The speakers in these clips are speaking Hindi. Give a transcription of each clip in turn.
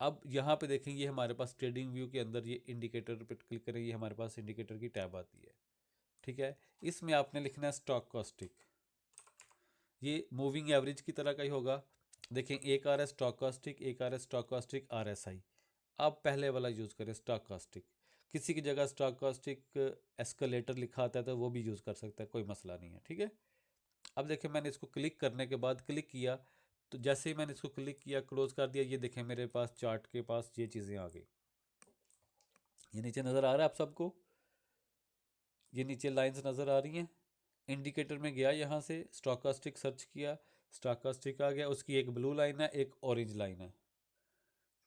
अब यहाँ पे देखें, ये हमारे पास ट्रेडिंग व्यू के अंदर ये इंडिकेटर पे क्लिक करें, ये हमारे पास इंडिकेटर की टैब आती है। ठीक है, इसमें आपने लिखना है स्टॉक कॉस्टिक। ये मूविंग एवरेज की तरह का ही होगा। देखें, एक आ रहा है स्टॉक कॉस्टिक, एक आ रहा है स्टॉक कॉस्टिक RSI। आप पहले वाला यूज़ करें स्टॉक कॉस्टिक। किसी की जगह स्टॉक कॉस्टिक एस्केलेटर लिखा आता है तो वो भी यूज़ कर सकता है, कोई मसला नहीं है। ठीक है, अब देखें, मैंने इसको क्लिक करने के बाद क्लिक किया, तो जैसे ही मैंने इसको क्लिक किया, क्लोज कर दिया, ये देखें मेरे पास चार्ट के पास ये चीज़ें आ गई। ये नीचे नज़र आ रहा है आप सबको, ये नीचे लाइंस नज़र आ रही हैं। इंडिकेटर में गया, यहाँ से स्टॉकास्टिक सर्च किया, स्टॉकास्टिक आ गया, उसकी एक ब्लू लाइन है, एक ऑरेंज लाइन है।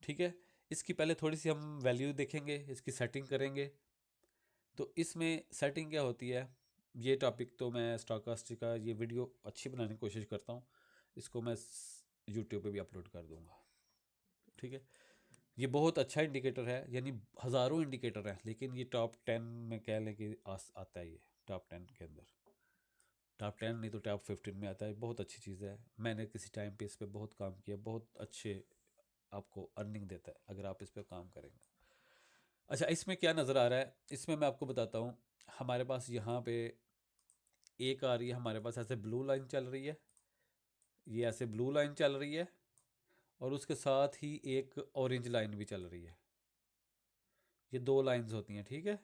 ठीक है, इसकी पहले थोड़ी सी हम वैल्यू देखेंगे, इसकी सेटिंग करेंगे। तो इसमें सेटिंग क्या होती है, ये टॉपिक तो मैं स्टॉकास्टिक का ये वीडियो अच्छी बनाने की कोशिश करता हूँ, इसको मैं यूट्यूब पे भी अपलोड कर दूँगा। ठीक है, ये बहुत अच्छा इंडिकेटर है, यानी हज़ारों इंडिकेटर हैं, लेकिन ये टॉप 10 में कह लें कि आता है, ये टॉप 10 के अंदर। टॉप 10 नहीं तो टॉप 15 में आता है। बहुत अच्छी चीज़ है, मैंने किसी टाइम पे इस पर बहुत काम किया, बहुत अच्छे आपको अर्निंग देता है अगर आप इस पर काम करेंगे। अच्छा, इसमें क्या नज़र आ रहा है, इसमें मैं आपको बताता हूँ। हमारे पास यहाँ पे एक आ रही है, हमारे पास ऐसे ब्लू लाइन चल रही है, ये ऐसे ब्लू लाइन चल रही है, और उसके साथ ही एक ऑरेंज लाइन भी चल रही है। ये दो लाइंस होती हैं। ठीक है,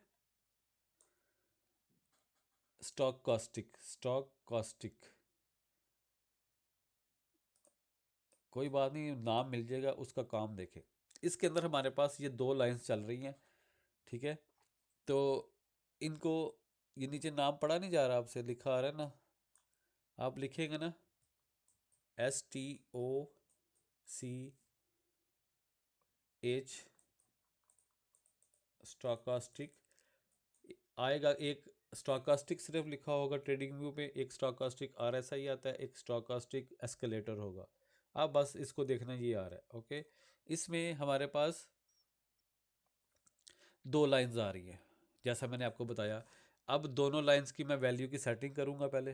स्टॉक कॉस्टिक, स्टॉक कॉस्टिक, कोई बात नहीं, नाम मिल जाएगा, उसका काम देखें। इसके अंदर हमारे पास ये दो लाइंस चल रही हैं। ठीक है, तो इनको, ये नीचे नाम पढ़ा नहीं जा रहा, आपसे लिखा आ रहा है ना, आप लिखेंगे ना STOCH, स्टॉकास्टिक आएगा। एक स्टॉकास्टिक सिर्फ लिखा होगा ट्रेडिंग व्यू पे, एक स्टॉकास्टिक RSI आता है, एक स्टॉकास्टिक एस्केलेटर होगा। आप बस इसको देखना, ये आ रहा है। ओके, इसमें हमारे पास दो लाइंस आ रही हैं, जैसा मैंने आपको बताया। अब दोनों लाइंस की मैं वैल्यू की सेटिंग करूंगा पहले,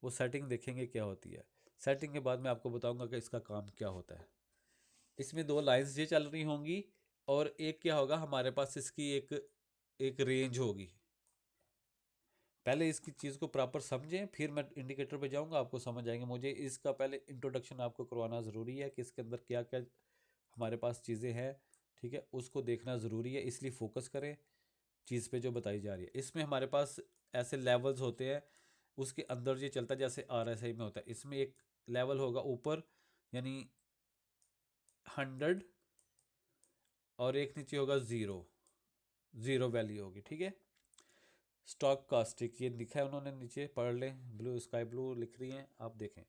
वो सेटिंग देखेंगे क्या होती है। सेटिंग के बाद मैं आपको बताऊंगा कि इसका काम क्या होता है। इसमें दो लाइंस ये चल रही होंगी, और एक क्या होगा हमारे पास, इसकी एक एक रेंज होगी। पहले इसकी चीज़ को प्रॉपर समझें, फिर मैं इंडिकेटर पे जाऊंगा, आपको समझ आएंगे। मुझे इसका पहले इंट्रोडक्शन आपको करवाना ज़रूरी है कि इसके अंदर क्या क्या हमारे पास चीज़ें हैं। ठीक है, उसको देखना ज़रूरी है, इसलिए फोकस करें चीज़ पे जो बताई जा रही है। इसमें हमारे पास ऐसे लेवल्स होते हैं, उसके अंदर ये चलता है जैसे RSI में होता है। इसमें एक लेवल होगा ऊपर, यानी 100, और एक नीचे होगा ज़ीरो, ज़ीरो वैल्यू होगी। ठीक है, स्टॉक कास्टिक ये लिखा है उन्होंने, नीचे पढ़ लें, ब्लू स्काई ब्लू लिख रही हैं, आप देखें।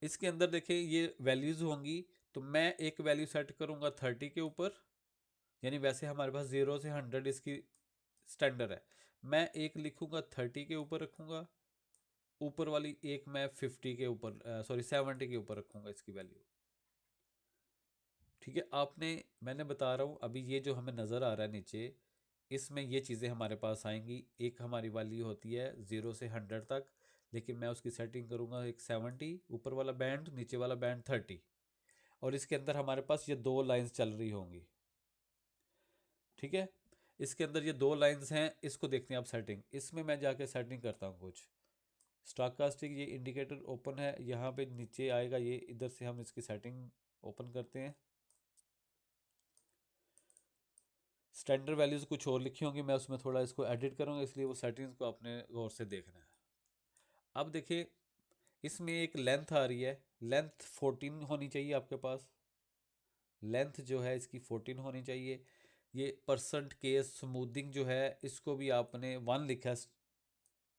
इसके अंदर देखें ये वैल्यूज़ होंगी, तो मैं एक वैल्यू सेट करूँगा 30 के ऊपर, यानी वैसे हमारे पास 0 से 100 इसकी स्टैंडर्ड है। मैं एक लिखूँगा 30 के ऊपर रखूँगा, ऊपर वाली एक मैं 50 के ऊपर, सॉरी 70 के ऊपर रखूँगा इसकी वैल्यू। ठीक है, आपने, मैंने बता रहा हूँ अभी, ये जो हमें नज़र आ रहा है नीचे, इसमें ये चीज़ें हमारे पास आएंगी। एक हमारी वैल्यू होती है 0 से 100 तक, लेकिन मैं उसकी सेटिंग करूँगा एक 70, ऊपर वाला बैंड, नीचे वाला बैंड 30, और इसके अंदर हमारे पास ये दो लाइंस चल रही होंगी। ठीक है, इसके अंदर ये दो लाइंस हैं, इसको देखते हैं आप सेटिंग। इसमें मैं जाके सेटिंग करता हूँ कुछ। स्टॉकास्टिक ये इंडिकेटर ओपन है, यहाँ पे नीचे आएगा, ये इधर से हम इसकी सेटिंग ओपन करते हैं। स्टैंडर्ड वैल्यूज़ कुछ और लिखी होंगी, मैं उसमें थोड़ा इसको एडिट करूँगा, इसलिए वो सेटिंग्स को आपने गौर से देखना है। अब देखिए, इसमें एक लेंथ आ रही है, लेंथ 14 होनी चाहिए आपके पास। लेंथ जो है इसकी 14 होनी चाहिए। ये परसेंट के स्मूथिंग जो है, इसको भी आपने 1 लिखा है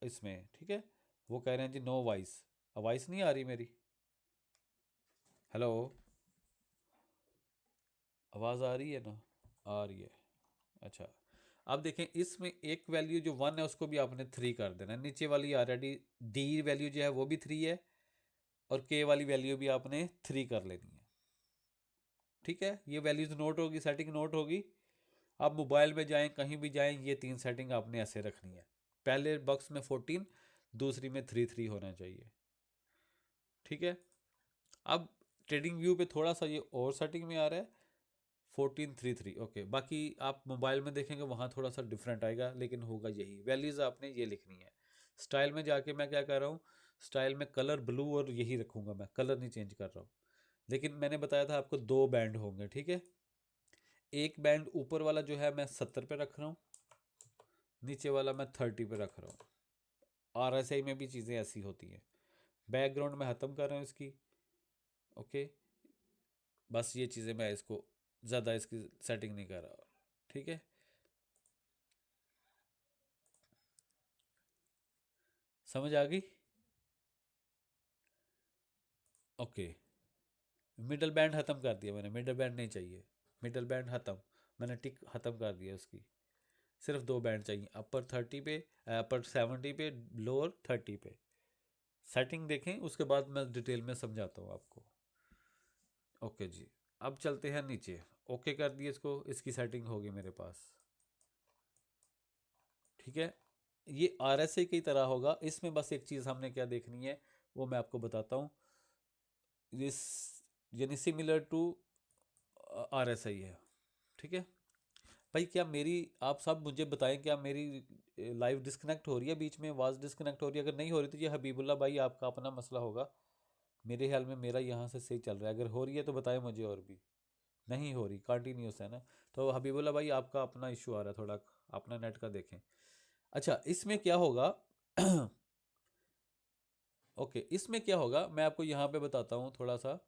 इसमें। ठीक है, वो कह रहे हैं जी नो वॉइस, वॉइस नहीं आ रही मेरी, हेलो, आवाज़ आ रही है ना, आ रही है। अच्छा, अब देखें, इसमें एक वैल्यू जो 1 है उसको भी आपने 3 कर देना है। नीचे वाली ऑलरेडी डी वैल्यू जो है वो भी 3 है, और के वाली वैल्यू भी आपने 3 कर लेनी है। ठीक है, ये वैल्यूज नोट होगी, सेटिंग नोट होगी। आप मोबाइल में जाएं, कहीं भी जाएं, ये 3 सेटिंग आपने ऐसे रखनी है। पहले बॉक्स में 14, दूसरी में 3 होना चाहिए। ठीक है, अब ट्रेडिंग व्यू पे थोड़ा सा ये और सेटिंग में आ रहा है। 1433 ओके। बाकी आप मोबाइल में देखेंगे वहाँ थोड़ा सा डिफरेंट आएगा, लेकिन होगा यही वैल्यूज़, आपने ये लिखनी है। स्टाइल में जाके मैं क्या कर रहा हूँ, स्टाइल में कलर ब्लू और यही रखूँगा, मैं कलर नहीं चेंज कर रहा हूँ। लेकिन मैंने बताया था आपको दो बैंड होंगे, ठीक है। एक बैंड ऊपर वाला जो है मैं 70 पे रख रहा हूँ, नीचे वाला मैं 30 पे रख रहा हूँ। RSI में भी चीज़ें ऐसी होती हैं। बैकग्राउंड में ख़त्म कर रहा हूँ इसकी, ओके। बस ये चीज़ें मैं इसको ज़्यादा इसकी सेटिंग नहीं कर रहा, ठीक है। समझ आ गई? ओके। मिडल बैंड ख़त्म कर दिया मैंने, मिडल बैंड नहीं चाहिए, मिडल बैंड ख़त्म, मैंने टिक ख़त्म कर दिया उसकी। सिर्फ दो बैंड चाहिए, अपर 30 पे, अपर 70 पे, लोअर 30 पे। सेटिंग देखें, उसके बाद मैं डिटेल में समझाता हूँ आपको। ओके जी, अब चलते हैं नीचे। ओके कर दिए इसको, इसकी सेटिंग होगी मेरे पास, ठीक है। ये RSA की तरह होगा, इसमें बस एक चीज़ हमने क्या देखनी है वो मैं आपको बताता हूँ। दिस यानी सिमिलर टू RSI है, ठीक है। भाई क्या मेरी, आप सब मुझे बताएं, क्या मेरी लाइव डिस्कनेक्ट हो रही है, बीच में आवाज़ डिस्कनेक्ट हो रही है? अगर नहीं हो रही तो ये हबीबुल्ला भाई आपका अपना मसला होगा। मेरे ख्याल में मेरा यहाँ से सही चल रहा है, अगर हो रही है तो बताएं मुझे। और भी नहीं हो रही, कंटिन्यूस है ना, तो हबीबुल्ला भाई आपका अपना इशू आ रहा है थोड़ा, अपना नेट का देखें। अच्छा, इसमें क्या होगा ओके, इसमें क्या होगा मैं आपको यहाँ पे बताता हूँ थोड़ा सा,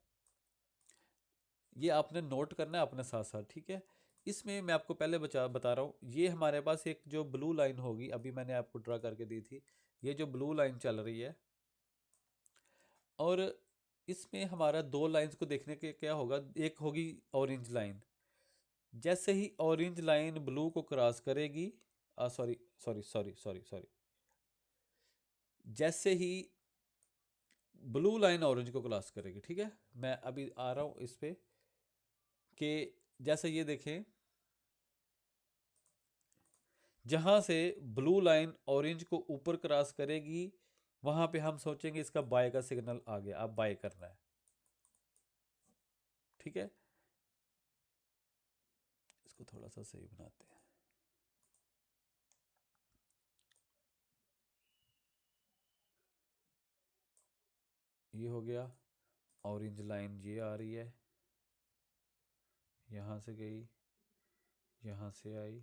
ये आपने नोट करना है अपने साथ साथ, ठीक है। इसमें मैं आपको पहले बता रहा हूँ, ये हमारे पास एक जो ब्लू लाइन होगी, अभी मैंने आपको ड्रा करके दी थी, ये जो ब्लू लाइन चल रही है, और इसमें हमारा दो लाइंस को देखने के क्या होगा, एक होगी ऑरेंज लाइन। जैसे ही ऑरेंज लाइन ब्लू को क्रॉस करेगी, sorry sorry sorry sorry sorry, जैसे ही ब्लू लाइन ऑरेंज को क्रॉस करेगी, ठीक है। मैं अभी आ रहा हूँ इस पे, कि जैसे ये देखें, जहां से ब्लू लाइन ऑरेंज को ऊपर क्रॉस करेगी, वहां पे हम सोचेंगे इसका बाय का सिग्नल आ गया, अब बाय करना है, ठीक है। इसको थोड़ा सा सही बनाते हैं। ये हो गया, ऑरेंज लाइन ये आ रही है, यहाँ से गई, यहाँ से आई,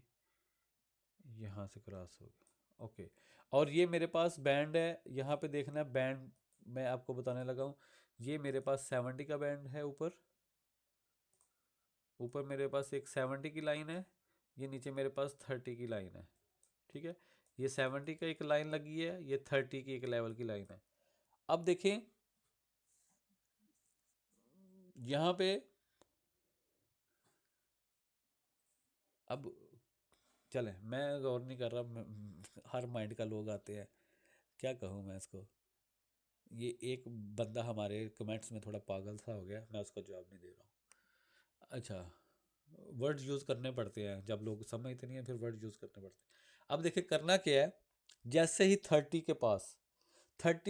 यहाँ से क्रॉस हो गई, ओके। और ये मेरे पास बैंड है, यहाँ पे देखना है बैंड, मैं आपको बताने लगा हूँ। ये मेरे पास 70 का बैंड है, ऊपर ऊपर मेरे पास एक 70 की लाइन है, ये नीचे मेरे पास 30 की लाइन है, ठीक है। ये 70 का एक लाइन लगी है, ये 30 की एक लेवल की लाइन है। अब देखें यहाँ पे, अब चले, मैं गौर नहीं कर रहा, हर माइंड का लोग आते हैं, क्या कहूँ मैं इसको। ये एक बंदा हमारे कमेंट्स में थोड़ा पागल सा हो गया, मैं उसका जवाब नहीं दे रहा हूँ। अच्छा, वर्ड्स यूज़ करने पड़ते हैं, जब लोग समझते नहीं हैं फिर वर्ड यूज़ करने पड़ते हैं। अब देखिए करना क्या है, जैसे ही 30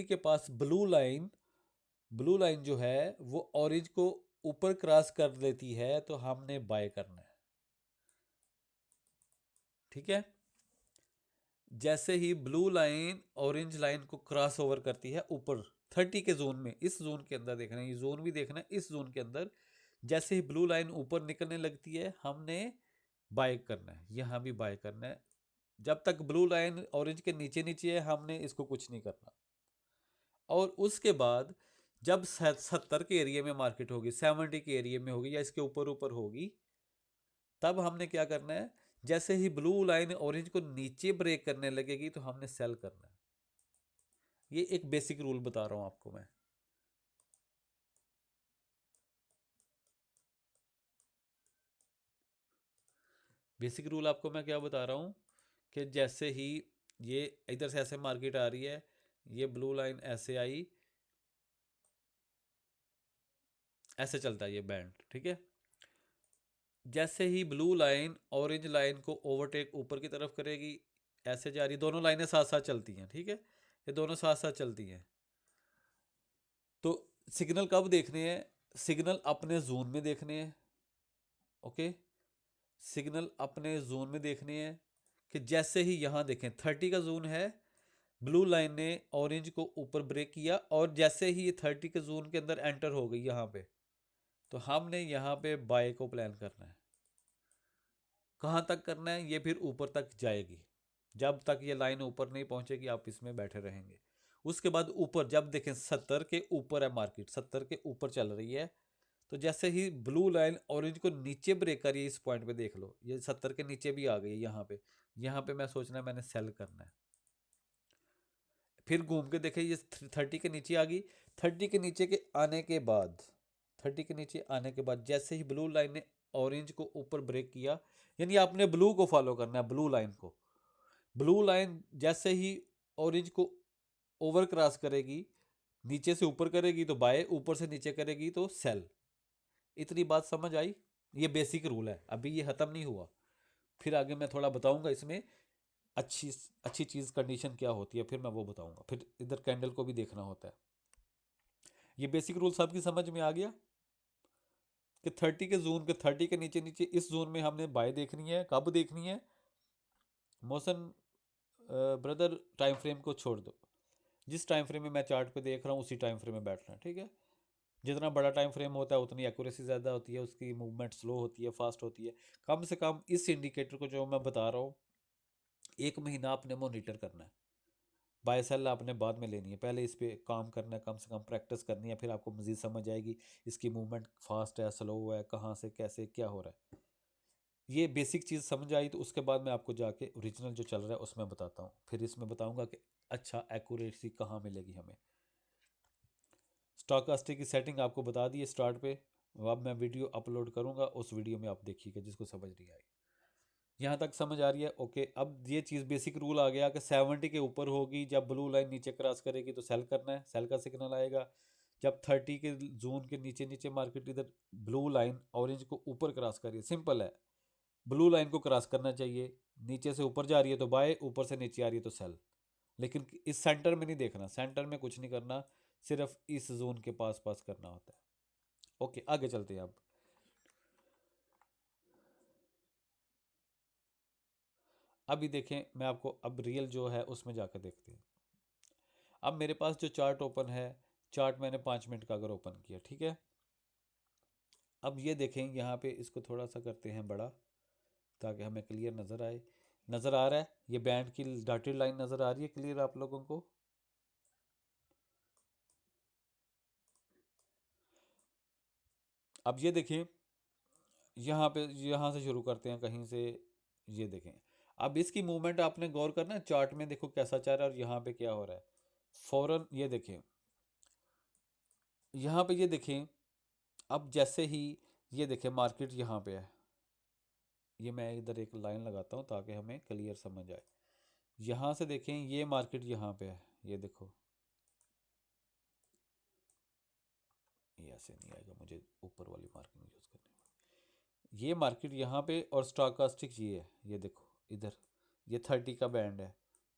के पास ब्लू लाइन जो है वो ऑरेंज को ऊपर क्रॉस कर लेती है, तो हमने बाय करना है, ठीक है। जैसे ही ब्लू लाइन ऑरेंज लाइन को क्रॉस ओवर करती है ऊपर 30 के जोन में, इस जोन के अंदर देखना है, ये जोन भी देखना है, इस जोन के अंदर जैसे ही ब्लू लाइन ऊपर निकलने लगती है, हमने बाय करना है, यहाँ भी बाय करना है। जब तक ब्लू लाइन ऑरेंज के नीचे नीचे है, हमने इसको कुछ नहीं करना। और उसके बाद जब 70 के एरिया में मार्केट होगी, 70 के एरिया में होगी, या इसके ऊपर ऊपर होगी, तब हमने क्या करना है, जैसे ही ब्लू लाइन ऑरेंज को नीचे ब्रेक करने लगेगी, तो हमने सेल करना है। ये एक बेसिक रूल बता रहा हूं आपको मैं। बेसिक रूल आपको मैं क्या बता रहा हूं, कि जैसे ही ये इधर से ऐसे मार्केट आ रही है, ये ब्लू लाइन ऐसे आई, ऐसे चलता है ये बैंड, ठीक है। जैसे ही ब्लू लाइन ऑरेंज लाइन को ओवरटेक ऊपर की तरफ करेगी, ऐसे जा रही, दोनों लाइनें साथ साथ चलती हैं, ठीक है, ये दोनों साथ साथ चलती हैं। तो सिग्नल कब देखने हैं, सिग्नल अपने जोन में देखने हैं, ओके। सिग्नल अपने जोन में देखने हैं कि जैसे ही यहाँ देखें 30 का जोन है, ब्लू लाइन ने ऑरेंज को ऊपर ब्रेक किया और जैसे ही ये 30 के जोन के अंदर एंटर हो गई यहाँ पे, तो हमने यहाँ पे बाय को प्लान करना है। कहाँ तक करना है? ये फिर ऊपर तक जाएगी। जब तक ये लाइन ऊपर नहीं पहुंचेगी आप इसमें बैठे रहेंगे। उसके बाद ऊपर जब देखें 70 के ऊपर है मार्केट, 70 के ऊपर चल रही है, तो जैसे ही ब्लू लाइन ऑरेंज को नीचे ब्रेक करी, इस पॉइंट पे देख लो ये 70 के नीचे भी आ गई है यहाँ पे। यहाँ पे मैं सोचना है मैंने सेल करना है। फिर घूम के देखे ये 30 के नीचे आ गई। 30 के नीचे के आने के बाद 30 के नीचे आने के बाद जैसे ही ब्लू लाइन ने ऑरेंज को ऊपर ब्रेक किया, यानी आपने ब्लू को फॉलो करना है, ब्लू लाइन को। ब्लू लाइन जैसे ही ऑरेंज को ओवर क्रॉस करेगी, नीचे से ऊपर करेगी तो बाय, ऊपर से नीचे करेगी तो सेल। इतनी बात समझ आई? ये बेसिक रूल है, अभी ये ख़त्म नहीं हुआ। फिर आगे मैं थोड़ा बताऊंगा इसमें अच्छी अच्छी चीज़ कंडीशन क्या होती है, फिर मैं वो बताऊंगा। फिर इधर कैंडल को भी देखना होता है। ये बेसिक रूल सबकी समझ में आ गया कि 30 के जोन के 30 के नीचे नीचे इस जोन में हमने बाय देखनी है। कब देखनी है? मोशन ब्रदर टाइम फ्रेम को छोड़ दो, जिस टाइम फ्रेम में मैं चार्ट पे देख रहा हूँ उसी टाइम फ्रेम में बैठना है, ठीक है। जितना बड़ा टाइम फ्रेम होता है उतनी एक्यूरेसी ज़्यादा होती है, उसकी मूवमेंट स्लो होती है, फास्ट होती है। कम से कम इस इंडिकेटर को जो मैं बता रहा हूँ 1 महीना आपने मोनीटर करना है। बाय सेल आपने बाद में लेनी है, पहले इस पर काम करना है, कम से कम प्रैक्टिस करनी है, फिर आपको मज़ीद समझ आएगी इसकी मूवमेंट फास्ट है, स्लो है, कहाँ से कैसे क्या हो रहा है। ये बेसिक चीज़ समझ आई तो उसके बाद मैं आपको जाके ओरिजिनल जो चल रहा है उसमें बताता हूँ। फिर इसमें बताऊँगा कि अच्छा एक्यूरेसी कहाँ मिलेगी हमें। स्टॉकास्टिक की सेटिंग आपको बता दी है स्टार्ट पे। अब मैं वीडियो अपलोड करूँगा, उस वीडियो में आप देखिएगा जिसको समझ नहीं आई। यहाँ तक समझ आ रही है? ओके। अब ये चीज़ बेसिक रूल आ गया कि 70 के ऊपर होगी, जब ब्लू लाइन नीचे क्रॉस करेगी तो सेल करना है, सेल का सिग्नल आएगा। जब 30 के जोन के नीचे नीचे मार्केट इधर ब्लू लाइन ऑरेंज को ऊपर क्रॉस करिए, सिंपल है, ब्लू लाइन को क्रॉस करना चाहिए। नीचे से ऊपर जा रही है तो बाय, ऊपर से नीचे आ रही है तो सेल। लेकिन इस सेंटर में नहीं देखना, सेंटर में कुछ नहीं करना, सिर्फ इस जोन के पास पास करना होता है। ओके, आगे चलते हैं। अब अभी देखें, मैं आपको अब रियल जो है उसमें जाकर देखते हैं। अब मेरे पास जो चार्ट ओपन है, चार्ट मैंने 5 मिनट का अगर ओपन किया, ठीक है। अब ये देखें, यहाँ पे इसको थोड़ा सा करते हैं बड़ा ताकि हमें क्लियर नज़र आए। नज़र आ रहा है? ये बैंड की डॉटेड लाइन नज़र आ रही है क्लियर आप लोगों को? अब ये देखें, यहाँ पे यहाँ से शुरू करते हैं कहीं से। ये देखें, अब इसकी मूवमेंट आपने गौर करना है, चार्ट में देखो कैसा चल रहा है और यहाँ पे क्या हो रहा है। फौरन ये देखें, यहाँ पे ये देखें, अब जैसे ही ये देखें मार्केट यहाँ पे है, ये मैं इधर एक लाइन लगाता हूँ ताकि हमें क्लियर समझ आए। यहाँ से देखें, ये मार्केट यहाँ पे है, ये देखो, ये ऐसे नहीं आएगा, मुझे ऊपर वाली मार्किंग यूज़ करनी है। ये मार्केट यहाँ पे और स्टॉकास्टिक ये है, ये देखो इधर, ये 30 का बैंड है,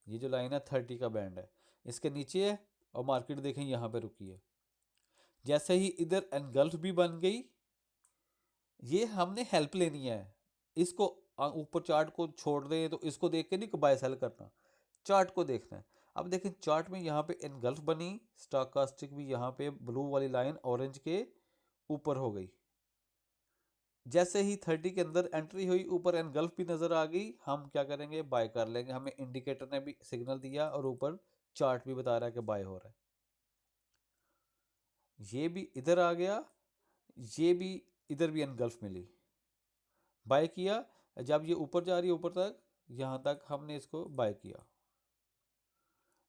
ये जो लाइन है 30 का बैंड है, इसके नीचे है और मार्केट देखें यहाँ पे रुकी है। जैसे ही इधर एनगल्फ भी बन गई, ये हमने हेल्प लेनी है। इसको ऊपर चार्ट को छोड़ दें तो इसको देख के नहीं बाय सेल करना, चार्ट को देखना है। अब देखें चार्ट में यहाँ पे एनगल्फ बनी, स्टॉकास्टिक भी यहाँ पे ब्लू वाली लाइन ऑरेंज के ऊपर हो गई। जैसे ही 30 के अंदर एंट्री हुई, ऊपर एनगल्फ भी नज़र आ गई, हम क्या करेंगे? बाय कर लेंगे। हमें इंडिकेटर ने भी सिग्नल दिया और ऊपर चार्ट भी बता रहा है कि बाय हो रहा है। ये भी इधर आ गया, ये भी इधर भी एनगल्फ मिली, बाय किया। जब ये ऊपर जा रही है ऊपर तक, यहाँ तक हमने इसको बाय किया।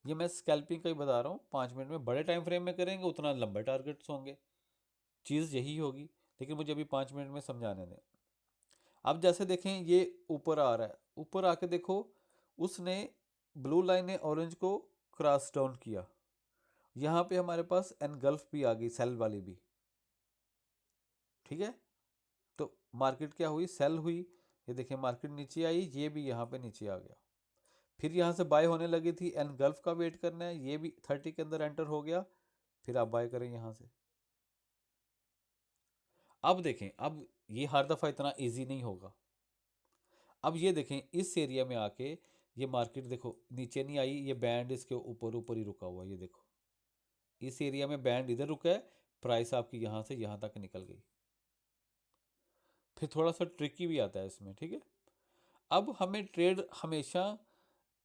ये मैं स्कैल्पिंग का ही बता रहा हूँ, 5 मिनट में। बड़े टाइम फ्रेम में करेंगे उतना लंबे टारगेट्स होंगे, चीज़ यही होगी। लेकिन मुझे अभी 5 मिनट में समझाने दें। अब जैसे देखें ये ऊपर आ रहा है, ऊपर आके देखो उसने ब्लू लाइन ने ऑरेंज को क्रॉस डाउन किया, यहाँ पे हमारे पास एनगल्फ भी आ गई, सेल वाली भी, ठीक है। तो मार्केट क्या हुई? सेल हुई। ये देखें मार्केट नीचे आई, ये भी यहाँ पे नीचे आ गया। फिर यहाँ से बाय होने लगी थी, एनगल्फ का वेट करना है, ये भी 30 के अंदर एंटर हो गया, फिर आप बाय करें यहाँ से। अब देखें, अब ये हर दफ़ा इतना इजी नहीं होगा, अब ये देखें इस एरिया में आके ये मार्केट देखो नीचे नहीं आई, ये बैंड इसके ऊपर ऊपर ही रुका हुआ, ये देखो इस एरिया में बैंड इधर रुका है, प्राइस आपकी यहाँ से यहाँ तक निकल गई। फिर थोड़ा सा ट्रिकी भी आता है इसमें, ठीक है। अब हमें ट्रेड हमेशा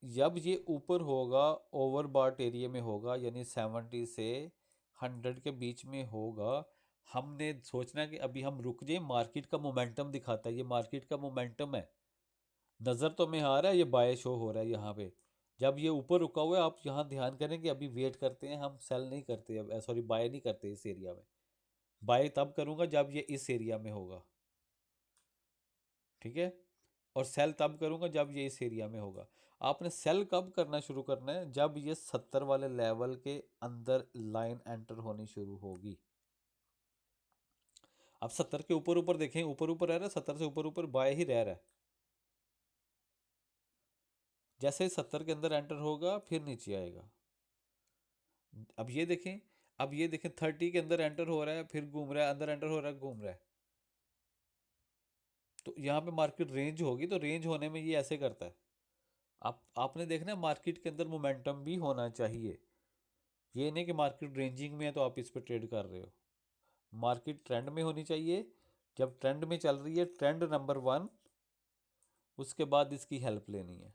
जब ये ऊपर होगा, ओवरबॉट एरिया में होगा, यानी 70 से 100 के बीच में होगा, हमने सोचना कि अभी हम रुक जाए, मार्केट का मोमेंटम दिखाता है, ये मार्केट का मोमेंटम है, नज़र तो हमें आ रहा है ये बाय शो हो रहा है यहाँ पे। जब ये ऊपर रुका हुआ है, आप यहाँ ध्यान करें कि अभी वेट करते हैं, हम सेल नहीं करते, अब सॉरी बाय नहीं करते इस एरिया में। बाय तब करूँगा जब ये इस एरिया में होगा, ठीक है। और सेल तब करूँगा जब ये इस एरिया में होगा। आपने सेल कब करना शुरू करना है, जब ये 70 वाले लेवल के अंदर लाइन एंटर होनी शुरू होगी। अब 70 के ऊपर ऊपर देखें, ऊपर ऊपर रह रहा है, 70 से ऊपर ऊपर बाय ही रह रहा है। जैसे ही 70 के अंदर एंटर होगा फिर नीचे आएगा। अब ये देखें, अब ये देखें 30 के अंदर एंटर हो रहा है, फिर घूम रहा है, अंदर एंटर हो रहा है, घूम रहा है। तो यहाँ पे मार्केट रेंज होगी, तो रेंज होने में ये ऐसे करता है। आपने देखना है मार्केट के अंदर मोमेंटम भी होना चाहिए, ये नहीं कि मार्केट रेंजिंग में है तो आप इस पर ट्रेड कर रहे हो। मार्केट ट्रेंड में होनी चाहिए, जब ट्रेंड में चल रही है, ट्रेंड नंबर 1, उसके बाद इसकी हेल्प लेनी है।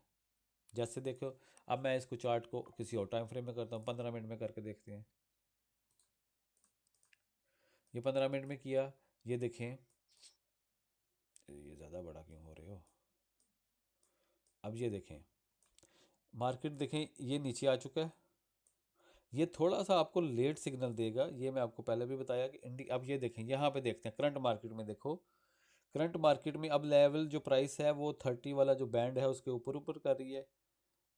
जैसे देखो, अब मैं इसको चार्ट को किसी और टाइम फ्रेम में करता हूँ, 15 मिनट में करके देखते हैं। ये 15 मिनट में किया, ये देखें, ये ज़्यादा बड़ा क्यों हो रहे हो। अब ये देखें मार्केट, देखें ये नीचे आ चुका है, ये थोड़ा सा आपको लेट सिग्नल देगा, ये मैं आपको पहले भी बताया कि अब ये देखें, यहाँ पे देखते हैं करंट मार्केट में। देखो करंट मार्केट में अब लेवल जो प्राइस है वो 30 वाला जो बैंड है उसके ऊपर ऊपर कर रही है।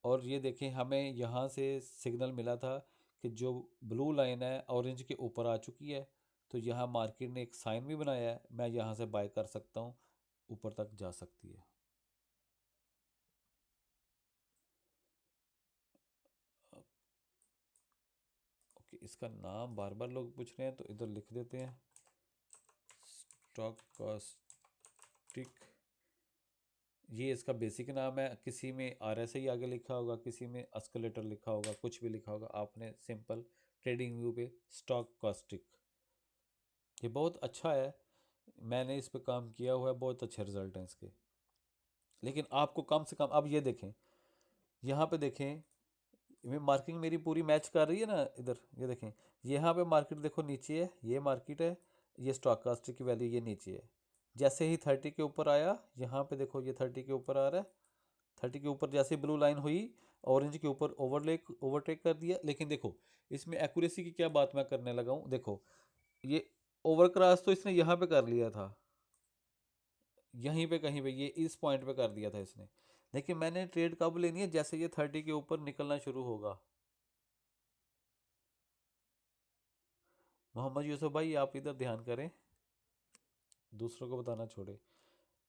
और ये देखें हमें यहाँ से सिग्नल मिला था कि जो ब्लू लाइन है ऑरेंज के ऊपर आ चुकी है, तो यहाँ मार्केट ने एक साइन भी बनाया है, मैं यहाँ से बाय कर सकता हूँ, ऊपर तक जा सकती है। ओके, इसका नाम बार बार लोग पूछ रहे हैं तो इधर लिख देते हैं, स्टॉकास्टिक। ये इसका बेसिक नाम है, किसी में RSI आगे लिखा होगा, किसी में अस्केलेटर लिखा होगा, कुछ भी लिखा होगा, आपने सिंपल ट्रेडिंग व्यू पे स्टॉकास्टिक। ये बहुत अच्छा है, मैंने इस पे काम किया हुआ है, बहुत अच्छे रिजल्ट हैं इसके। लेकिन आपको कम से कम, अब ये देखें, यहाँ पे देखें, ये मार्किंग मेरी पूरी मैच कर रही है ना इधर, ये देखें यहाँ पे मार्केट देखो नीचे है, ये मार्केट है, ये स्टॉकास्टिक की वैल्यू ये नीचे है। जैसे ही 30 के ऊपर आया, यहाँ पे देखो ये 30 के ऊपर आ रहा है, 30 के ऊपर जैसे ब्लू लाइन हुई, ऑरेंज के ऊपर ओवरटेक कर दिया। लेकिन देखो इसमें एक्यूरेसी की क्या बात मैं करने लगा हूँ, देखो ये ओवर क्रॉस तो इसने यहाँ पे कर लिया था, यहीं पे कहीं पे ये इस पॉइंट पे कर दिया था इसने। लेकिन मैंने ट्रेड कब लेनी है, जैसे ये 30 के ऊपर निकलना शुरू होगा। मोहम्मद यूसुफ भाई आप इधर ध्यान करें, दूसरों को बताना छोड़े,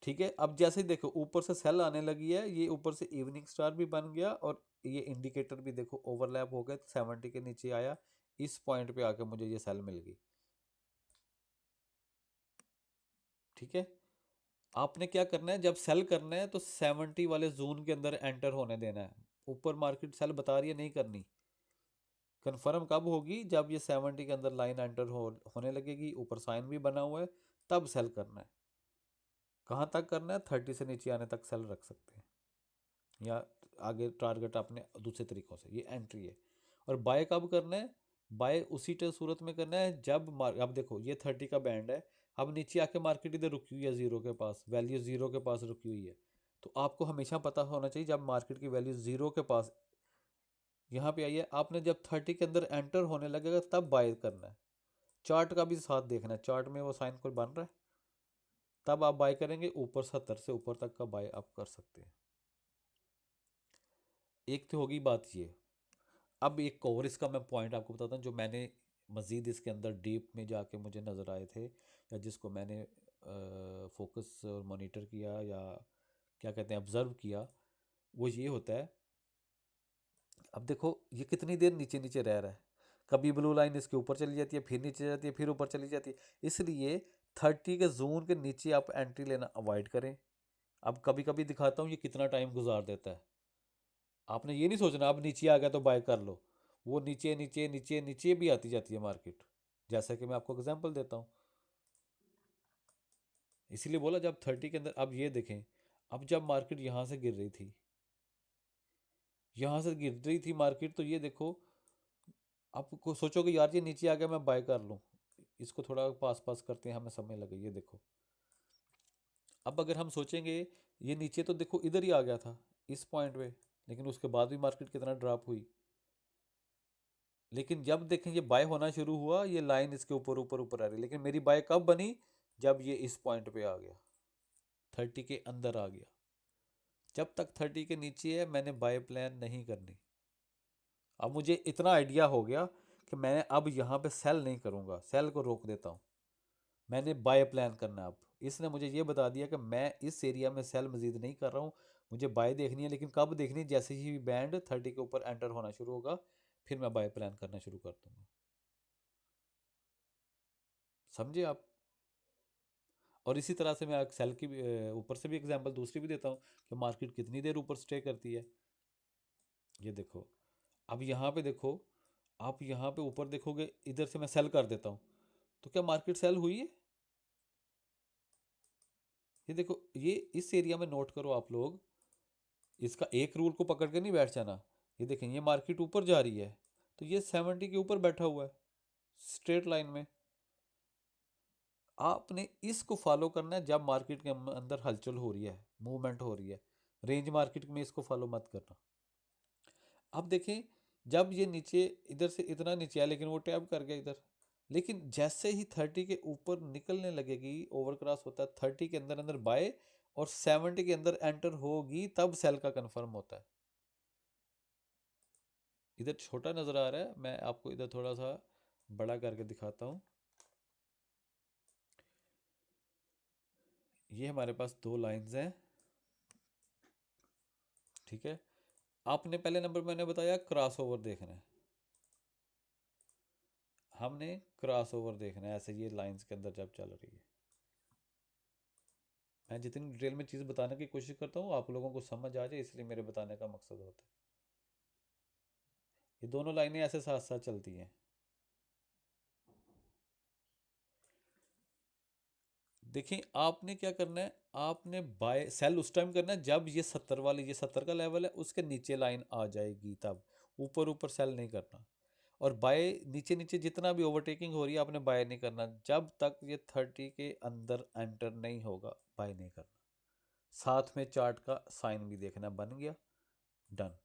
ठीक है। अब जैसे ही देखो ऊपर से सेल आने लगी है, ये ऊपर से इवनिंग स्टार भी बन गया, और ये इंडिकेटर भी देखो ओवरलैप हो गए, 70 के नीचे आया, इस पॉइंट पे आके मुझे ये सेल मिल गई, ठीक है। आपने क्या करना है, जब सेल करना है तो 70 वाले जोन के अंदर एंटर होने देना है। ऊपर मार्केट सेल बता रही है नहीं करनी, कन्फर्म कब होगी, जब ये 70 के अंदर लाइन एंटर होने लगेगी, ऊपर साइन भी बना हुआ है, तब सेल करना है। कहाँ तक करना है, 30 से नीचे आने तक सेल रख सकते हैं, या आगे टारगेट अपने दूसरे तरीक़ों से, ये एंट्री है। और बाय कब करना है, बाय उसी सूरत में करना है जब अब देखो ये 30 का बैंड है, अब नीचे आके मार्केट इधर रुकी हुई है, ज़ीरो के पास, वैल्यू ज़ीरो के पास रुकी हुई है। तो आपको हमेशा पता होना चाहिए जब मार्केट की वैल्यू ज़ीरो के पास यहाँ पे आई है, आपने जब 30 के अंदर एंटर होने लगेगा तब बाय करना है। चार्ट का भी साथ देखना है, चार्ट में वो साइन कोई बन रहा है, तब आप बाय करेंगे, ऊपर 70 से ऊपर तक का बाय आप कर सकते हैं। एक तो होगी बात ये। अब एक और इसका मैं पॉइंट आपको बताता हूँ, जो मैंने मज़ीद इसके अंदर डीप में जाके मुझे नज़र आए थे, या जिसको मैंने फोकस और मॉनिटर किया, या क्या कहते हैं ऑब्ज़र्व किया, वो ये होता है। अब देखो ये कितनी देर नीचे नीचे रह रहा है, कभी ब्लू लाइन इसके ऊपर चली जाती है, फिर नीचे जाती है, फिर ऊपर चली जाती है। इसलिए 30 के जोन के नीचे आप एंट्री लेना अवॉइड करें। अब कभी कभी दिखाता हूँ ये कितना टाइम गुजार देता है। आपने ये नहीं सोचना अब नीचे आ गया तो बाय कर लो, वो नीचे नीचे नीचे नीचे भी आती जाती है मार्केट, जैसा कि मैं आपको एग्जांपल देता हूँ। इसीलिए बोला जब 30 के अंदर, अब ये देखें, अब जब मार्केट यहाँ से गिर रही थी, यहाँ से गिर रही थी मार्केट, तो ये देखो, आपको सोचोगे यार ये नीचे आ गया मैं बाय कर लूँ, इसको थोड़ा पास पास करते हैं, हमें समय लगे, ये देखो। अब अगर हम सोचेंगे ये नीचे तो देखो इधर ही आ गया था इस पॉइंट पे, लेकिन उसके बाद भी मार्केट कितना ड्रॉप हुई। लेकिन जब देखें ये बाय होना शुरू हुआ, ये लाइन इसके ऊपर ऊपर ऊपर आ रही, लेकिन मेरी बाय कब बनी, जब ये इस पॉइंट पे आ गया, 30 के अंदर आ गया। जब तक 30 के नीचे है मैंने बाय प्लान नहीं करनी। अब मुझे इतना आइडिया हो गया कि मैं अब यहाँ पे सेल नहीं करूँगा, सेल को रोक देता हूँ, मैंने बाय प्लान करना है। अब इसने मुझे ये बता दिया कि मैं इस एरिया में सेल मजीद नहीं कर रहा हूँ, मुझे बाय देखनी है, लेकिन कब देखनी है, जैसे ही बैंड 30 के ऊपर एंटर होना शुरू होगा फिर मैं बाय प्लान करना शुरू कर दूंगा। समझे आप? और इसी तरह से मैं एक सेल की ऊपर से भी एग्जांपल दूसरी भी देता हूँ कि मार्केट कितनी देर ऊपर स्टे करती है। ये देखो, अब यहाँ पे देखो, आप यहाँ पे ऊपर देखोगे, इधर से मैं सेल कर देता हूँ, तो क्या मार्केट सेल हुई है? ये देखो, ये इस एरिया में नोट करो आप लोग, इसका एक रूल को पकड़ के नहीं बैठ जाना। ये देखें, ये मार्केट ऊपर जा रही है, तो ये 70 के ऊपर बैठा हुआ है स्ट्रेट लाइन में। आपने इसको फॉलो करना है जब मार्केट के अंदर हलचल हो रही है, मूवमेंट हो रही है। रेंज मार्केट में इसको फॉलो मत करना। अब देखें, जब ये नीचे, इधर से इतना नीचे आया लेकिन वो टैप कर गया इधर, लेकिन जैसे ही 30 के ऊपर निकलने लगेगी, ओवर क्रॉस होता है 30 के अंदर अंदर बाय, और 70 के अंदर एंटर होगी तब सेल का कंफर्म होता है। इधर छोटा नज़र आ रहा है, मैं आपको इधर थोड़ा सा बड़ा करके दिखाता हूँ। ये हमारे पास दो लाइंस हैं, ठीक है। आपने पहले नंबर मैंने बताया क्रॉस ओवर देखना है, हमने क्रॉस ओवर देखना है ऐसे ये लाइंस के अंदर जब चल रही है। मैं जितनी डिटेल में चीज़ बताने की कोशिश करता हूँ आप लोगों को समझ आ जाए, इसलिए मेरे बताने का मकसद होता है। ये दोनों लाइनें ऐसे साथ साथ चलती हैं। देखिए आपने क्या करना है, आपने बाय सेल उस टाइम करना है जब ये 70 वाली, ये 70 का लेवल है उसके नीचे लाइन आ जाएगी, तब ऊपर ऊपर सेल नहीं करना। और बाय नीचे नीचे जितना भी ओवरटेकिंग हो रही है आपने बाय नहीं करना, जब तक ये 30 के अंदर एंटर नहीं होगा बाय नहीं करना। साथ में चार्ट का साइन भी देखना, बन गया, डन।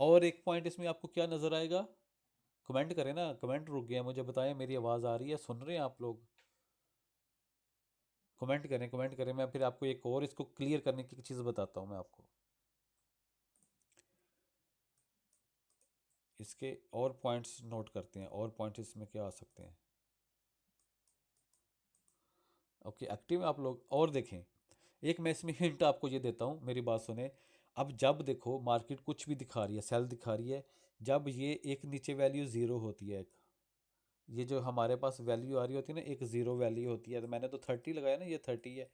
और एक पॉइंट इसमें आपको क्या नज़र आएगा, कमेंट करें ना, कमेंट रुक गया, मुझे बताएं मेरी आवाज़ आ रही है, सुन रहे हैं आप लोग? कमेंट करें, कमेंट करें, मैं फिर आपको एक और इसको क्लियर करने की चीज़ बताता हूँ मैं आपको। इसके और पॉइंट्स नोट करते हैं, और पॉइंट्स इसमें क्या आ सकते हैं। ओके, एक्टिव आप लोग और देखें, एक मैं इसमें हिंट आपको ये देता हूँ, मेरी बात सुने। अब जब देखो मार्केट कुछ भी दिखा रही है, सेल दिखा रही है, जब ये एक नीचे वैल्यू ज़ीरो होती है, एक ये जो हमारे पास वैल्यू आ रही होती है ना, एक ज़ीरो वैल्यू होती है, तो मैंने तो 30 लगाया ना, ये 30 है।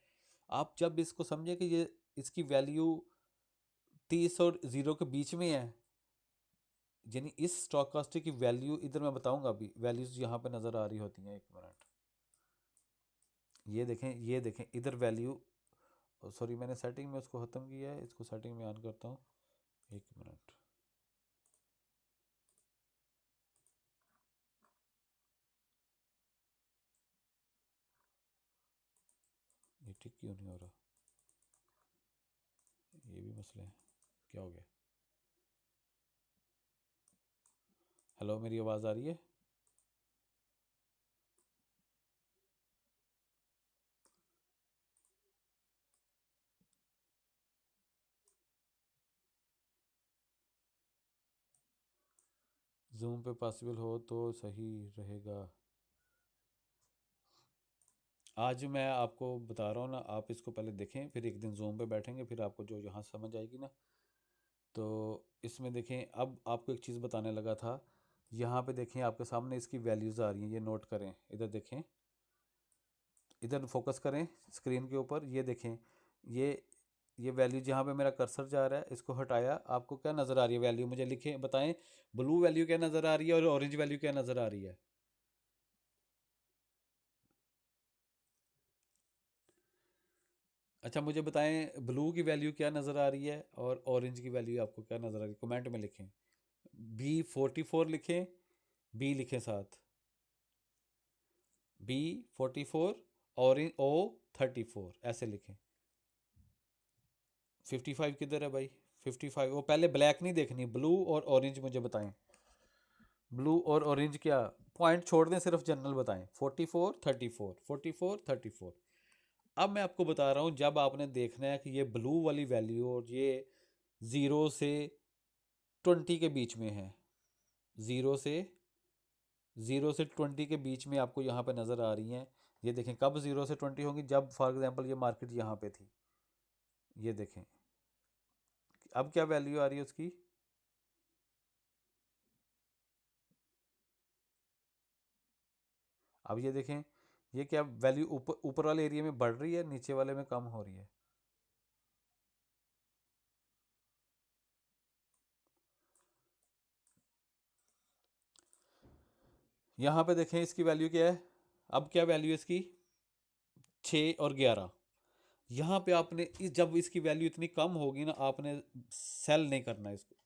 आप जब इसको समझे कि ये इसकी वैल्यू 30 और ज़ीरो के बीच में है, यानी इस स्टॉकास्टिक की वैल्यू, इधर मैं बताऊंगा अभी, वैल्यूज यहाँ पे नज़र आ रही होती हैं, एक मिनट। ये देखें, ये देखें इधर वैल्यू, सॉरी मैंने सेटिंग में उसको ख़त्म किया है, इसको सेटिंग में ऑन करता हूँ, एक मिनट। ये ठीक क्यों नहीं हो रहा, ये भी मसले हैं, क्या हो गया? हेलो, मेरी आवाज़ आ रही है? जूम पे पॉसिबल हो तो सही रहेगा। आज मैं आपको बता रहा हूँ ना, आप इसको पहले देखें, फिर एक दिन जूम पे बैठेंगे, फिर आपको जो यहाँ समझ आएगी ना। तो इसमें देखें, अब आपको एक चीज़ बताने लगा था, यहाँ पे देखें आपके सामने इसकी वैल्यूज़ आ रही हैं, ये नोट करें, इधर देखें, इधर फोकस करें स्क्रीन के ऊपर, ये देखें, ये ये वैल्यू जहाँ पे मेरा कर्सर जा रहा है इसको हटाया, आपको क्या नज़र आ रही है वैल्यू, मुझे लिखें बताएं। ब्लू वैल्यू क्या नज़र आ रही है और ऑरेंज वैल्यू क्या नज़र आ रही है? अच्छा मुझे बताएं ब्लू की वैल्यू क्या नज़र आ रही है और ऑरेंज की वैल्यू आपको क्या नज़र आ रही है, कमेंट में लिखें। B44 लिखें, बी लिखें साथ, B44, ऑरेंज O34 ऐसे लिखें। 55 किधर है भाई? 55 वो पहले ब्लैक नहीं देखनी, ब्लू और ऑरेंज मुझे बताएं। ब्लू और ऑरेंज क्या, पॉइंट छोड़ दें, सिर्फ जनरल बताएं। 44 34, 44 34। अब मैं आपको बता रहा हूँ, जब आपने देखना है कि ये ब्लू वाली वैल्यू और ये 0 से 20 के बीच में है, 0 से 20 के बीच में आपको यहाँ पे नज़र आ रही हैं। ये देखें कब 0 से 20 होंगी, जब फॉर एग्जांपल ये मार्केट यहाँ पे थी, ये देखें अब क्या वैल्यू आ रही है उसकी। अब ये देखें ये क्या वैल्यू ऊपर ऊपर वाले एरिया में बढ़ रही है, नीचे वाले में कम हो रही है। यहाँ पे देखें इसकी वैल्यू क्या है, अब क्या वैल्यू है इसकी, 6 और 11। यहाँ पे आपने जब इसकी वैल्यू इतनी कम होगी ना, आपने सेल नहीं करना इसको,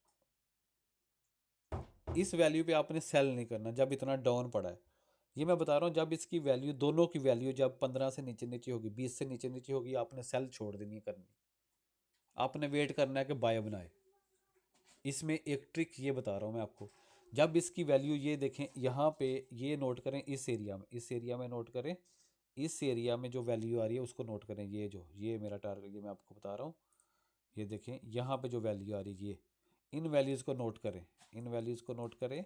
इस वैल्यू पे आपने सेल नहीं करना जब इतना डाउन पड़ा है। ये मैं बता रहा हूँ, जब इसकी वैल्यू दोनों की वैल्यू जब 15 से नीचे नीचे होगी, 20 से नीचे नीचे होगी, आपने सेल छोड़ देनी करनी, आपने वेट करना है कि बाय बनाए। इसमें एक ट्रिक ये बता रहा हूँ मैं आपको, जब इसकी वैल्यू ये देखें यहाँ पे, ये नोट करें इस एरिया में, इस एरिया में नोट करें, इस एरिया में जो वैल्यू आ रही है उसको नोट करें। ये जो ये मेरा टारगेट, ये मैं आपको बता रहा हूँ, ये देखें यहाँ पे जो वैल्यू आ रही है, ये इन वैल्यूज़ को नोट करें, इन वैल्यूज़ को नोट करें।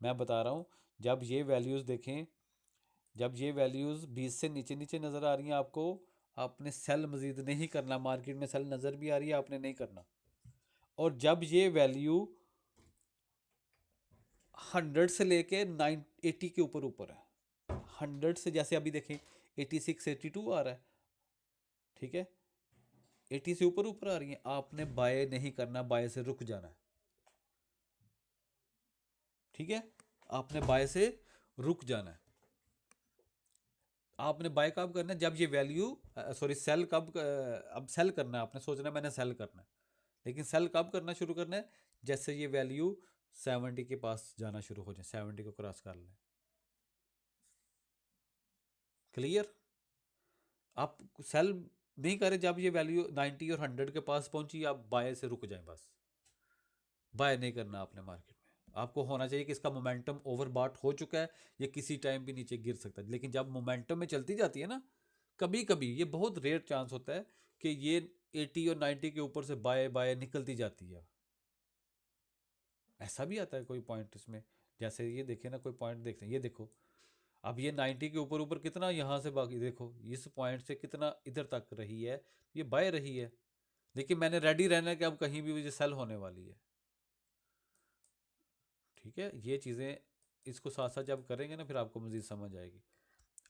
मैं बता रहा हूँ, जब ये वैल्यूज़ देखें, जब ये वैल्यूज़ 20 से नीचे नीचे नज़र आ रही हैं आपको, आपने सेल मज़ीद नहीं करना, मार्केट में सेल नज़र भी आ रही है आपने नहीं करना। और जब ये वैल्यू 100 से लेके 80 के ऊपर ऊपर है, 100 से जैसे अभी देखें 86 82 आ रहा है, ठीक है, 80 से ऊपर ऊपर आ रही है, आपने बाय नहीं करना, बाय से रुक जाना है, ठीक है, आपने बाय से रुक जाना है। आपने बाय कब करना है, जब ये वैल्यू, सॉरी सेल कब, अब सेल करना है, आपने सोचना है मैंने सेल करना है, लेकिन सेल कब करना शुरू करना है, जैसे ये वैल्यू 70 के पास जाना शुरू हो जाए, 70 को क्रॉस कर लें। क्लियर? आप सेल नहीं करें, जब ये वैल्यू 90 और 100 के पास पहुंची आप बाय से रुक जाएं, बस बाय नहीं करना आपने मार्केट में। आपको होना चाहिए कि इसका मोमेंटम ओवरबॉट हो चुका है, ये किसी टाइम भी नीचे गिर सकता है, लेकिन जब मोमेंटम में चलती जाती है ना, कभी कभी ये बहुत रेयर चांस होता है कि ये 80 और 90 के ऊपर से बाय बाय निकलती जाती है, ऐसा भी आता है कोई पॉइंट इसमें। जैसे ये देखे ना, कोई पॉइंट देखते हैं, ये देखो अब ये 90 के ऊपर ऊपर कितना यहाँ से, बाकी देखो इस पॉइंट से कितना इधर तक रही है, ये बाय रही है, लेकिन मैंने रेडी रहना है कि अब कहीं भी मुझे सेल होने वाली है, ठीक है। ये चीज़ें इसको साथ साथ जब करेंगे ना, फिर आपको मज़ीद समझ आएगी।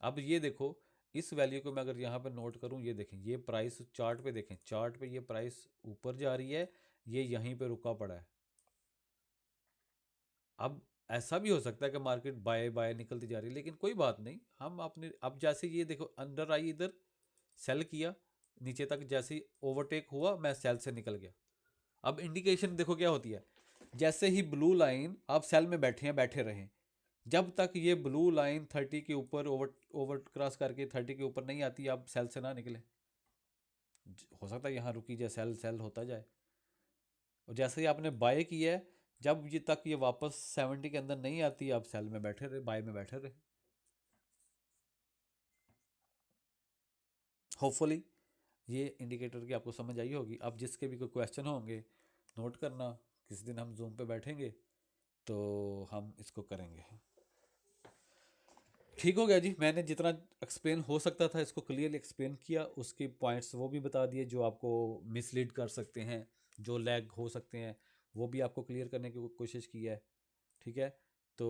अब ये देखो, इस वैल्यू को मैं अगर यहाँ पे नोट करूँ, ये देखें ये प्राइस चार्ट पे, देखें चार्ट पे ये प्राइस ऊपर जा रही है, ये यहीं पे रुका पड़ा है। अब ऐसा भी हो सकता है कि मार्केट बाय बाय निकलती जा रही है, लेकिन कोई बात नहीं, हम अपने, अब जैसे ये देखो अंदर आई, इधर सेल किया, नीचे तक जैसे ही ओवरटेक हुआ मैं सेल से निकल गया। अब इंडिकेशन देखो क्या होती है, जैसे ही ब्लू लाइन, आप सेल में बैठे हैं, बैठे रहें, जब तक ये ब्लू लाइन 30 के ऊपर ओवर ओवर क्रॉस करके 30 के ऊपर नहीं आती, आप सेल से ना निकले। हो सकता है यहाँ रुकी जाए, सेल सेल होता जाए, और जैसे ही आपने बाय किया है, जब ये तक ये वापस 70 के अंदर नहीं आती, आप सेल में बैठे रहे, बाय में बैठे रहे। होपफुली ये इंडिकेटर की आपको समझ आई होगी। अब जिसके भी कोई क्वेश्चन होंगे नोट करना, किसी दिन हम जूम पे बैठेंगे तो हम इसको करेंगे। ठीक हो गया जी, मैंने जितना एक्सप्लेन हो सकता था इसको क्लियरली एक्सप्लेन किया, उसके पॉइंट्स वो भी बता दिए जो आपको मिसलीड कर सकते हैं, जो लैग हो सकते हैं, वो भी आपको क्लियर करने की कोशिश की है, ठीक है। तो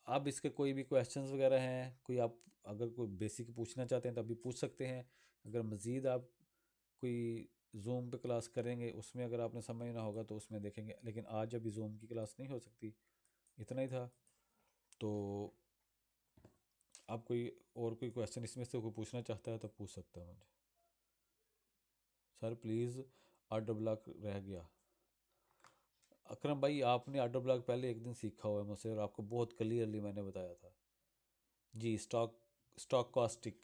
अब इसके कोई भी क्वेश्चंस वगैरह हैं, कोई आप अगर कोई बेसिक पूछना चाहते हैं तो अभी पूछ सकते हैं, अगर मज़ीद आप कोई जूम पे क्लास करेंगे उसमें अगर आपने समझना होगा तो उसमें देखेंगे, लेकिन आज अभी जूम की क्लास नहीं हो सकती। इतना ही था। तो आप कोई और कोई क्वेश्चन इसमें से कोई पूछना चाहता है तो पूछ सकता है मुझे। सर प्लीज़, ऑर्डर ब्लॉक रह गया। अकरम भाई आपने ऑर्डर ब्लॉक पहले एक दिन सीखा हुआ है मुझसे और आपको बहुत क्लियरली मैंने बताया था। जी, स्टॉक कॉस्टिक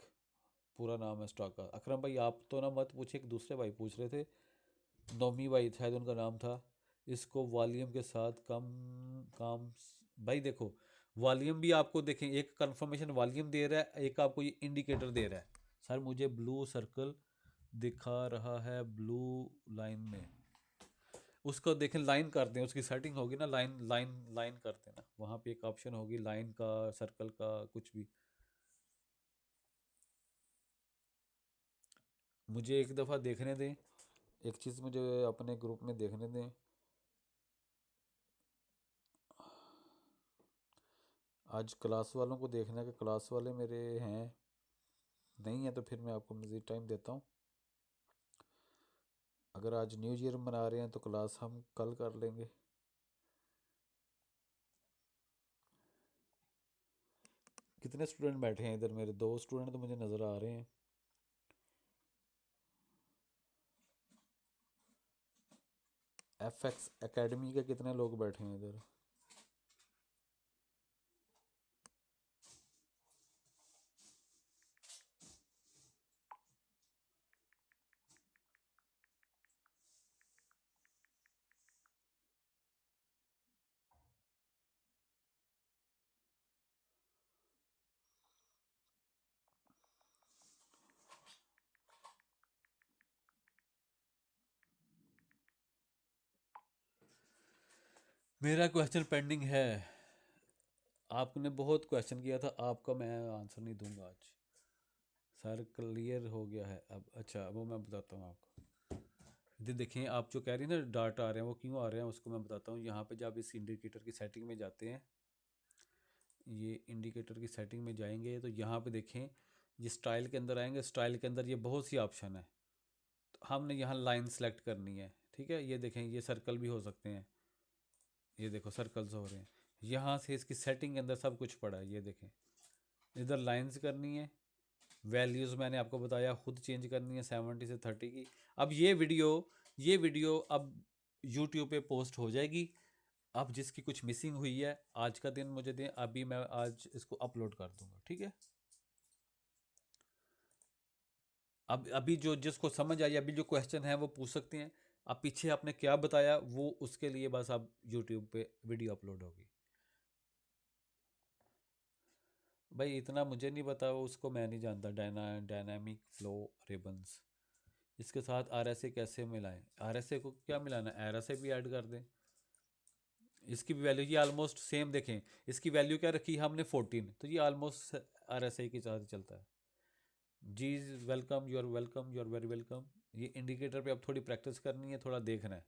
पूरा नाम है स्टॉक का। अकरम भाई आप तो ना मत पूछे, एक दूसरे भाई पूछ रहे थे, नोमी भाई शायद उनका नाम था। इसको वॉल्यूम के साथ कम काम। भाई देखो, वॉल्यूम भी आपको देखें, एक कंफर्मेशन वॉल्यूम दे रहा है, एक आपको ये इंडिकेटर दे रहा है। सर मुझे ब्लू सर्कल दिखा रहा है ब्लू लाइन में, उसको देखें, लाइन कर दें, उसकी सेटिंग होगी ना, लाइन लाइन लाइन करते हैं ना, वहाँ पे एक ऑप्शन होगी लाइन का, सर्कल का, कुछ भी। मुझे एक दफ़ा देखने दें, एक चीज़ मुझे अपने ग्रुप में देखने दें। आज क्लास वालों को देखना है कि क्लास वाले मेरे हैं नहीं है, तो फिर मैं आपको मज़ीद टाइम देता हूँ। अगर आज न्यू ईयर मना रहे हैं तो क्लास हम कल कर लेंगे। कितने स्टूडेंट बैठे हैं इधर? मेरे 2 स्टूडेंट तो मुझे नज़र आ रहे हैं। FX एकेडमी के कितने लोग बैठे हैं इधर? मेरा क्वेश्चन पेंडिंग है। आपने बहुत क्वेश्चन किया था, आपका मैं आंसर नहीं दूंगा आज। सर क्लियर हो गया है अब। अच्छा, वो मैं बताता हूँ आपको। ये देखें, आप जो कह रही हैं ना डाटा आ रहे हैं, वो क्यों आ रहे हैं उसको मैं बताता हूँ। यहाँ पे जब इस इंडिकेटर की सेटिंग में जाते हैं, ये इंडिकेटर की सेटिंग में जाएंगे तो यहाँ पे देखें, ये स्टाइल के अंदर आएंगे। स्टाइल के अंदर ये बहुत सी ऑप्शन है, तो हमने यहाँ लाइन सेलेक्ट करनी है। ठीक है, ये देखें, ये सर्कल भी हो सकते हैं। ये देखो सर्कल्स हो रहे हैं। यहाँ से इसकी सेटिंग के अंदर सब कुछ पड़ा है, ये देखें। इधर लाइंस करनी है, वैल्यूज़ मैंने आपको बताया खुद चेंज करनी है 70 से 30 की। अब ये वीडियो अब यूट्यूब पे पोस्ट हो जाएगी। अब जिसकी कुछ मिसिंग हुई है, आज का दिन मुझे दें, अभी मैं आज इसको अपलोड कर दूंगा। ठीक है, अब अभी जो जिसको समझ आई, अभी जो क्वेश्चन है वो पूछ सकते हैं। अब पीछे आपने क्या बताया वो उसके लिए बस अब यूट्यूब पे वीडियो अपलोड होगी। भाई इतना मुझे नहीं पता, वो उसको मैं नहीं जानता। डायनामिक फ्लो रिबन्स, इसके साथ RSA कैसे मिलाएं? RSA को क्या मिलाना है, RSA भी ऐड कर दें। इसकी भी वैल्यू ये ऑलमोस्ट सेम देखें। इसकी वैल्यू क्या रखी है हमने 14, तो ये ऑलमोस्ट RSA के साथ ही चलता है। जी welcome, you are welcome, you are very welcome. ये इंडिकेटर पे अब थोड़ी प्रैक्टिस करनी है, थोड़ा देखना है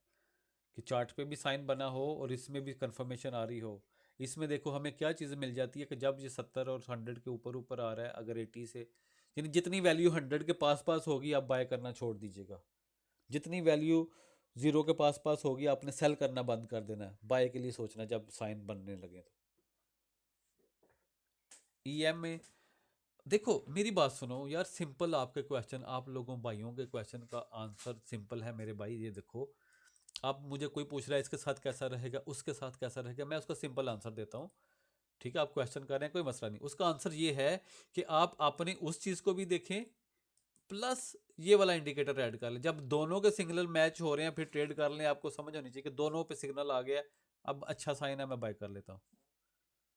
कि चार्ट पे भी साइन बना हो और इसमें भी कंफर्मेशन आ रही हो। इसमें देखो हमें क्या चीज़ मिल जाती है कि जब ये 70 और 100 के ऊपर ऊपर आ रहा है, अगर 80 से, यानी जितनी वैल्यू 100 के पास पास होगी आप बाय करना छोड़ दीजिएगा। जितनी वैल्यू 0 के पास पास होगी आपने सेल करना बंद कर देना है, बाय के लिए सोचना जब साइन बनने लगे। तो EM में देखो, मेरी बात सुनो यार, सिंपल आपके क्वेश्चन, आप लोगों भाइयों के क्वेश्चन का आंसर सिंपल है मेरे भाई। ये देखो, आप मुझे कोई पूछ रहा है इसके साथ कैसा रहेगा, उसके साथ कैसा रहेगा, मैं उसका सिंपल आंसर देता हूँ। ठीक है, आप क्वेश्चन कर रहे हैं, कोई मसला नहीं। उसका आंसर ये है कि आप अपने उस चीज़ को भी देखें, प्लस ये वाला इंडिकेटर ऐड कर लें। जब दोनों के सिग्नल मैच हो रहे हैं फिर ट्रेड कर लें। आपको समझ होनी चाहिए कि दोनों पे सिग्नल आ गया, अब अच्छा साइन है, मैं बाय कर लेता हूँ।